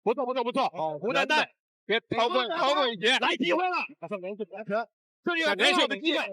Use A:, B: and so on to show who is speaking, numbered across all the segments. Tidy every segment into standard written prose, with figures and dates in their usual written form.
A: 不错，胡丹丹别超过一些，来机会了，这是连续的机会。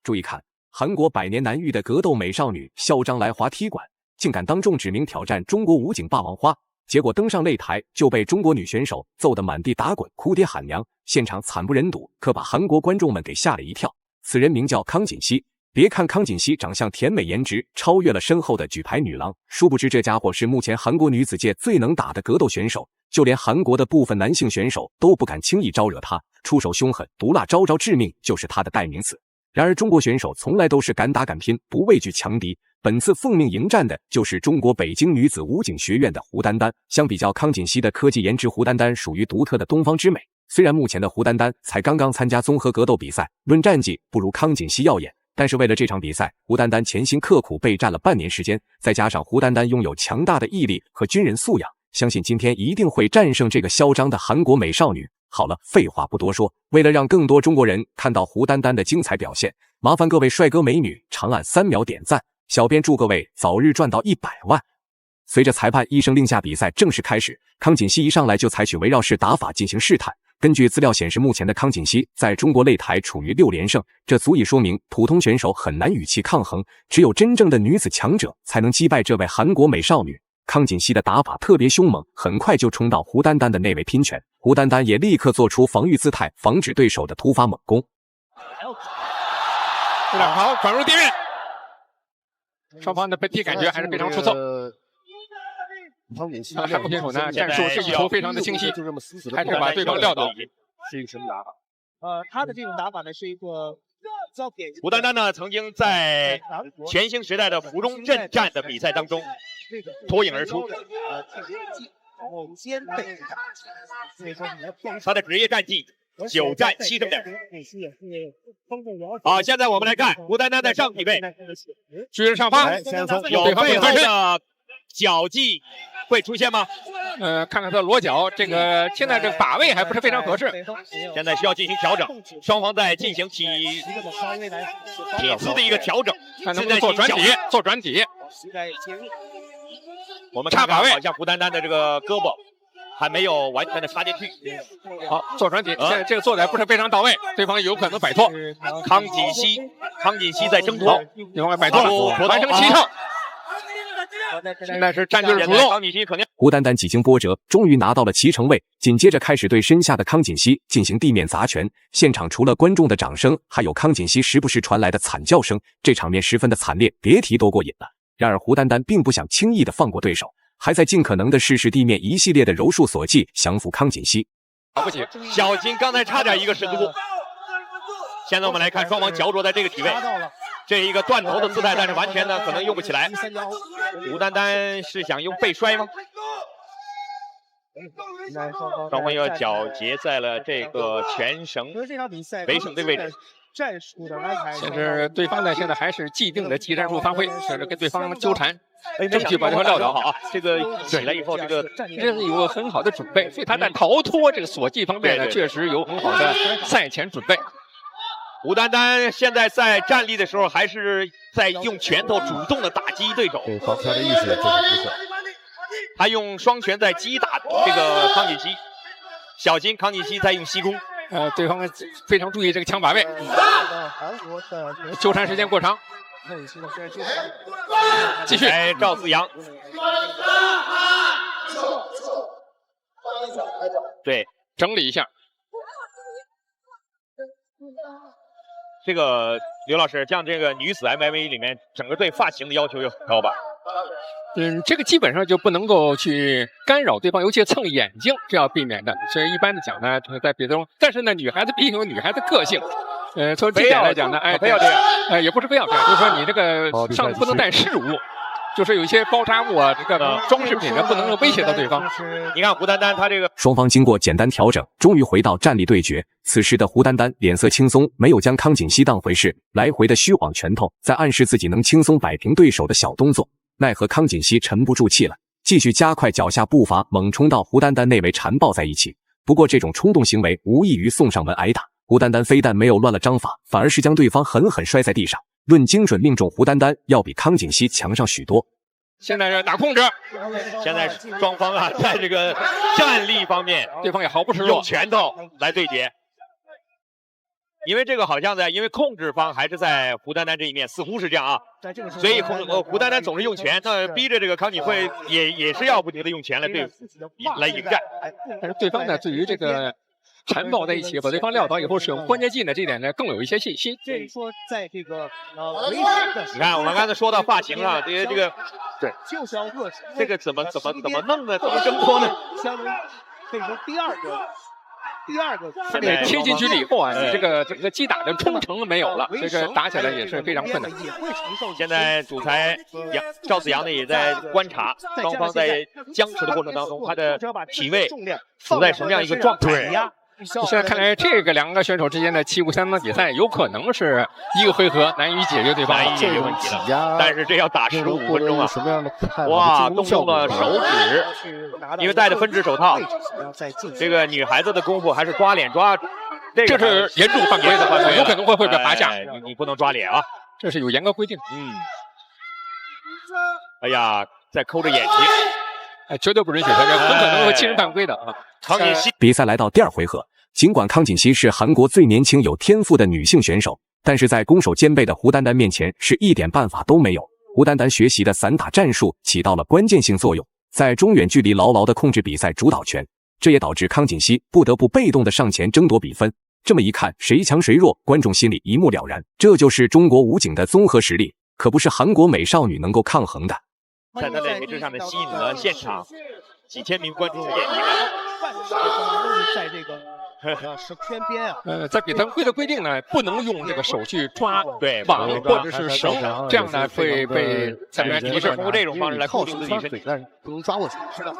B: 注意看，韩国百年难遇的格斗美少女嚣张来滑踢馆，竟敢当众指名挑战中国武警霸王花，结果登上擂台就被中国女选手揍得满地打滚，哭爹喊娘，现场惨不忍睹，可把韩国观众们给吓了一跳。此人名叫康锦熙。别看康锦熙长相甜美，颜值超越了身后的举牌女郎，殊不知这家伙是目前韩国女子界最能打的格斗选手，就连韩国的部分男性选手都不敢轻易招惹他，出手凶狠毒辣，招招致命就是他的代名词。然而中国选手从来都是敢打敢拼，不畏惧强敌，本次奉命迎战的就是中国北京女子武警学院的胡丹丹。相比较康锦熙的科技颜值，胡丹丹属于独特的东方之美。虽然目前的胡丹丹才刚刚参加综合格斗比赛，论战绩不如康锦熙耀眼，但是为了这场比赛，胡丹丹潜心刻苦备战了半年时间，再加上胡丹丹拥有强大的毅力和军人素养，相信今天一定会战胜这个嚣张的韩国美少女。好了，废话不多说，为了让更多中国人看到胡丹丹的精彩表现，麻烦各位帅哥美女长按3秒点赞，小编祝各位早日赚到100万。随着裁判一声令下，比赛正式开始。康锦熙一上来就采取围绕式打法进行试探。根据资料显示，目前的康锦熙在中国擂台处于6连胜，这足以说明普通选手很难与其抗衡，只有真正的女子强者才能击败这位韩国美少女。康锦熙的打法特别凶猛，很快就冲到胡丹丹的那位拼拳，胡丹丹也立刻做出防御姿态，防止对手的突发猛攻。
A: 好，转入地面，双方的本体感觉还是非常出色。
C: 康锦熙
A: 韩国选手呢，战术是意图非常的清晰，还是把对方撂倒。
C: 是一个什么打法？
D: 他的这种打法呢，是一个比较典型。
E: 胡丹丹呢，曾经在全兴时代的芙蓉镇战的比赛当中脱颖而出。他的职业战绩9战7胜2。好，现在我们来看胡丹丹的上体位，
A: 居于上方，
E: 有背后的脚技会出现吗？
A: 看看他的裸脚，这个现在这个把位还不是非常合适，
E: 现在需要进行调整，双方在进行体姿的一个调整，
A: 看能不能做转体。
E: 我们看把位，好像胡丹丹的这个胳膊还没有完全的插进去。
A: 好，做转体，现在这个做的还不是非常到位，对方有可能摆脱。
E: 康锦熙在挣脱，
A: 对方摆脱了，完成7胜。现在是占据主动，
E: 康锦熙肯定。
B: 胡丹丹几经波折，终于拿到了7成位，紧接着开始对身下的康锦熙进行地面砸拳。现场除了观众的掌声，还有康锦熙时不时传来的惨叫声，这场面十分的惨烈，别提多过瘾了。然而胡丹丹并不想轻易的放过对手，还在尽可能的试试地面一系列的柔术锁技，降服康锦熙。
E: 了不起，小金刚才差点一个神功。现在我们来看双方焦灼在这个体位。这一个断头的姿态，但是完全呢可能用不起来。胡丹丹是想用背摔吗？双方要脚结在了这个拳绳围绳的位置。
D: 战术的安排，
A: 但是对方呢现在还是既定的技战术发挥，是跟对方纠缠，争取把对方撂倒。
E: 好，这个起来以后，这个
A: 有个很好的准备，所以他在逃脱这个锁技方面呢，确实有很好的赛前准备。
E: 胡丹丹现在在站立的时候，还是在用拳头主动的打击对手。
C: 对，防他的意识就是不错。
E: 他用双拳在击打这个康锦熙，小金康锦熙在用膝弓。
A: 对方非常注意这个枪把位，纠缠时间过长。继续，
E: 赵思阳。对，
A: 整理一下。
E: 这个刘老师，像这个女子 MMA 里面，整个对发型的要求又很高吧？
A: 这个基本上就不能够去干扰对方，尤其是蹭眼睛，这要避免的。所以一般的讲呢，在比赛中，但是呢，女孩子毕竟有女孩子个性，从这点来讲呢，
E: 非要这样，
A: 也不是非要这样，就是说你这个上不能带饰物。就是有一些包扎物啊，这个装饰品呢，不能够威胁到对方。
E: 你看胡丹丹，他这个
B: 双方经过简单调整，终于回到站立对决。此时的胡丹丹脸色轻松，没有将康锦熙当回事，来回的虚晃拳头，在暗示自己能轻松摆平对手的小动作。奈何康锦熙沉不住气了，继续加快脚下步伐，猛冲到胡丹丹那位缠抱在一起。不过这种冲动行为无异于送上门挨打。胡丹丹非但没有乱了章法，反而是将对方狠狠摔在地上。论精准命中，胡丹丹要比康锦熙强上许多。
A: 现在是打控制，
E: 现在双方啊，在这个战力方面，
A: 对方也毫不示弱，
E: 用拳头来对决。因为这个好像因为控制方还是在胡丹丹这一面，似乎是这样啊。所以胡丹丹总是用拳，那逼着这个康锦慧也是要不停的用拳来迎战。
A: 但是对方呢，对于这个缠抱在一起，把对方撂倒以后使用关键技呢，这点呢更有一些信心。
D: 所以说，在这个维持的，
E: 你看我们刚才说到发型上，这个对，
D: 就是要遏制
E: 这个怎么弄的，怎么挣脱呢？
D: 相当于可以说第二个
A: 现在切进去了以后啊，这个击打的冲程没有了，这个打起来也是非常困难。
E: 现在主裁赵子阳呢也在观察双方在僵持的过程当中，他的体位处在什么样一个状态。
A: 现在看来，这个两个选手之间的旗鼓相当比赛，有可能是一个回合难以解决对方，
E: 难以解决问题了。但是这要打15分钟啊！哇，动用了手指，因为戴着分指手套，这个女孩子的功夫还是抓脸抓，
A: 这是严重犯规的，有可能会被罚下。
E: 你不能抓脸啊，
A: 这是有严格规定。
E: 哎呀，在抠着眼睛。
A: 绝对不允许，很可能会轻人犯规的啊！
E: 康锦熙
B: 比赛来到第2回合，尽管康锦熙是韩国最年轻有天赋的女性选手，但是在攻守兼备的胡丹丹面前是一点办法都没有。胡丹丹学习的散打战术起到了关键性作用，在中远距离牢牢地控制比赛主导权，这也导致康锦熙不得不被动地上前争夺比分。这么一看，谁强谁弱，观众心里一目了然。这就是中国武警的综合实力，可不是韩国美少女能够抗衡的。
E: 在他的位置上面吸引了现场几千名观众的眼睛。
D: 都是在这个圈边啊。
A: 在比赛规的规定呢，不能用这个手去抓网或者是绳，这样呢会被裁判提示。
E: 通过这种方式来控制自己身体，
C: 但是不能抓过去。是的。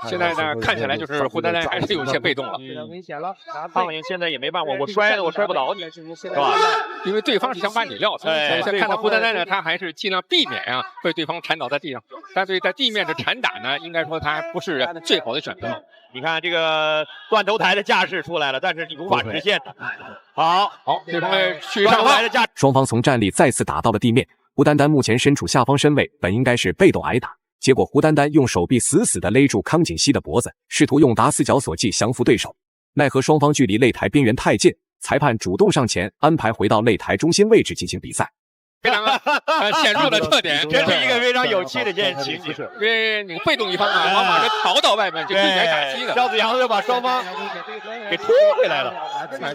A: 现在呢，看起来就是胡丹丹还是有些被动了。
D: 危险了，
E: 胖颖现在也没办法，我摔不倒你，是吧？
A: 因为对方是想把你撂下。现在看到胡丹丹呢，他还是尽量避免啊被对方缠倒在地上。但对在地面的缠打呢，应该说他不是最好的选择。
E: 你看这个断头台的架势出来了，但是你无法实现。好，
A: 对方去上方的架。
B: 双方从站立再次打到了地面，胡丹丹目前身处下方身位，本应该是被动挨打。结果胡丹丹用手臂死死地勒住康锦熙的脖子，试图用打死绞索技降服对手。奈何双方距离擂台边缘太近，裁判主动上前安排回到擂台中心位置进行比赛。
A: 非常显著的特点，
E: 这是一个非常有趣的情景。
A: 因为你被动一方啊，往往是逃到外面就避免打击的。
E: 赵子阳就把双方给拖回来了。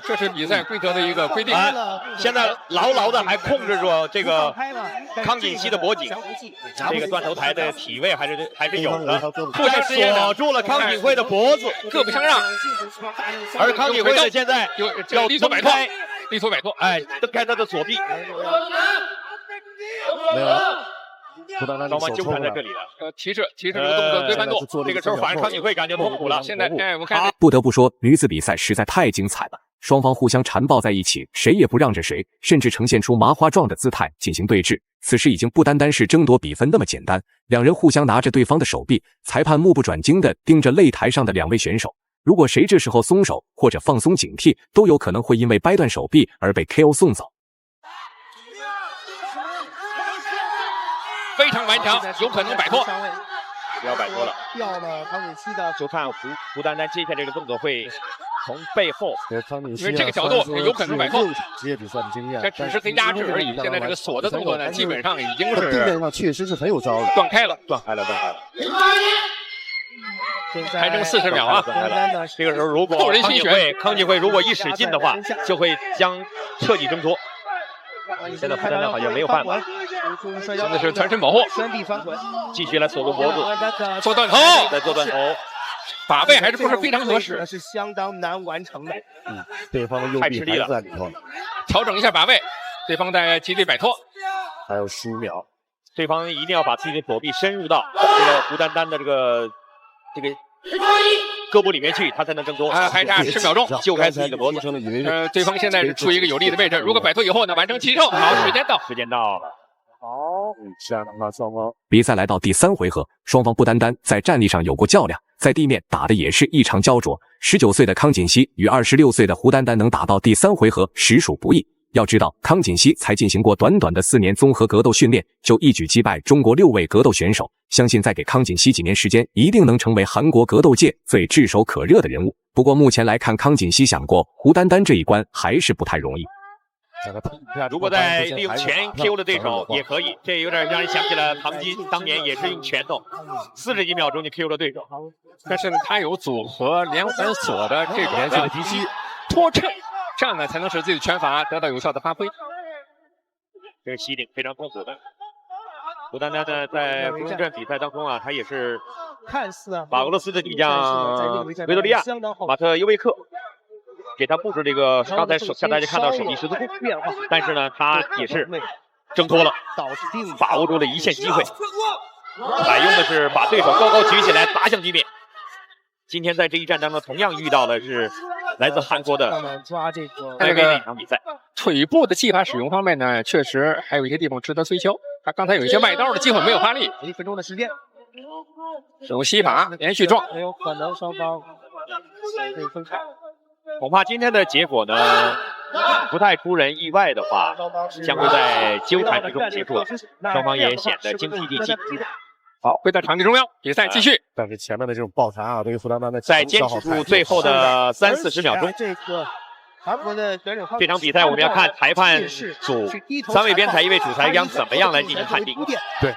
A: 这是比赛规则的一个规定。
E: 现在牢牢的还控制住这个康锦熙的脖颈，这个断头台的体位还是有的，互相锁住了康锦慧的脖子，
A: 各不相让。
E: 而康锦慧呢，现在要
A: 力所摆脱，力所摆脱，
E: 蹬开他的左臂。
C: 没有，
E: 双方纠缠在这里了。
A: 提示这个动作对翻动，这个时候反而康锦慧感觉痛苦了。现在我看
B: 不得不说，女子比赛实在太精彩了，双方互相缠抱在一起，谁也不让着谁，甚至呈现出麻花状的姿态进行对峙。此时已经不单单是争夺比分那么简单，两人互相拿着对方的手臂，裁判目不转睛地盯着擂台上的两位选手。如果谁这时候松手或者放松警惕，都有可能会因为掰断手臂而被 KO 送走。
A: 非常顽强，有可能摆脱。
E: 不要摆脱了，
D: 掉了康锦熙的。
E: 就看胡丹丹接下来这个动作会从背后，
A: 因为这个角度有可能摆脱。
C: 职业比赛的经验，
A: 这只是个压制而已。现在这个锁的动作呢，基本上已经是
C: 地面上确实是很有招的，
A: 断开了。还剩40秒啊！
E: 这个时候如果康锦慧如果一使劲的话，就会将彻底挣脱。现在胡丹丹好像没有办法，
A: 现在是全身保护，
E: 继续来锁住脖子，
A: 做断头，
E: 再做断头，
A: 把位还是不是非常合适，
D: 是相当难完成的。
C: 对方的右臂还在里头，
A: 调整一下把位，对方在极力摆脱，
C: 还有15秒，
E: 对方一定要把自己的左臂深入到这个胡丹丹的这个胳膊里面去，他才能挣脱。
A: 还差10秒钟，
E: 救开自己的脖子。
A: 对方现在是处于一个有利的位置，如果摆脱以后呢，完成起手。好，时间到。
C: 好，下那双方
B: 比赛来到第3回合，双方不单单在战力上有过较量，在地面打的也是异常焦灼。19岁的康锦熙与26岁的胡丹丹能打到第3回合，实属不易。要知道，康锦熙才进行过短短的4年综合格斗训练，就一举击败中国6位格斗选手。相信再给康锦熙几年时间，一定能成为韩国格斗界最炙手可热的人物。不过目前来看，康锦熙想过胡丹丹这一关还是不太容易。
E: 如果再利用拳 KO 的对手也可以，这有点让人想起了唐金当年也是用拳头，40几秒钟就 KO 了对手。
A: 但是呢，他有组合连环锁的这种的敌击拖衬，这样呢才能使自己的拳法得到有效的发挥。
E: 这个袭顶非常痛苦的。胡丹丹呢，在芙蓉镇比赛当中啊，他也是把俄罗斯的女将维多利亚·马特尤维克给他布置这个刚才向大家看到手臂十字弓，但是呢，他也是挣脱了，把握住了一线机会，采用的是把对手高高举起来打向地面。今天在这一战当中，同样遇到的是来自韩国的这个一场比赛。
A: 腿部的技法使用方面呢，确实还有一些地方值得推敲。他刚才有一些外刀的机会没有发力。
D: 1分钟的时间，
A: 使用膝法连续撞，
D: 很有可能双方可以分开。
E: 恐怕今天的结果呢，不太出人意外的话，将会在纠缠之中结束了，双方也显得精疲力尽。
A: 好，回到场地中央，比赛继续。
C: 但是前面的这种爆缠啊，对于胡丹丹的
E: 在坚持住最后的30-40秒钟，
D: 这个韩国的选手
E: 这场比赛我们要看裁判组3位边裁1位主裁将怎么样来进行判定。
C: 对。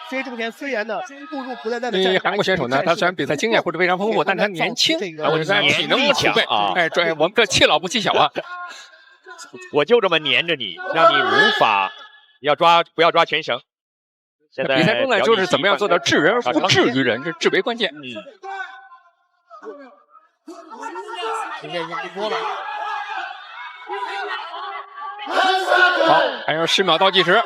D: 这之前虽然呢步入胡丹丹的
A: 因为韩国选手呢，他虽然比赛经验不是非常丰富，但他年轻，我觉得体能强啊。哎，我们这气老不气小啊。
E: 我就这么黏着你，让你无法不要抓全绳。现在
A: 比赛中呢，就是怎么样做到治人不治于人，这至为关键。
D: 时间已经不多了。
A: 好，还有10秒倒计时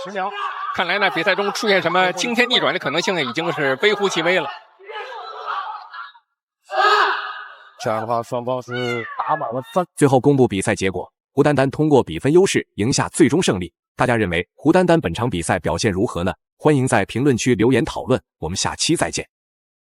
D: ，10秒。
A: 看来呢，比赛中出现什么惊天逆转的可能性呢，已经是微乎其微了。
C: 这样的话，双方是打满了3。
B: 最后公布比赛结果，胡丹丹通过比分优势赢下最终胜利。大家认为胡丹丹本场比赛表现如何呢？欢迎在评论区留言讨论，我们下期再见。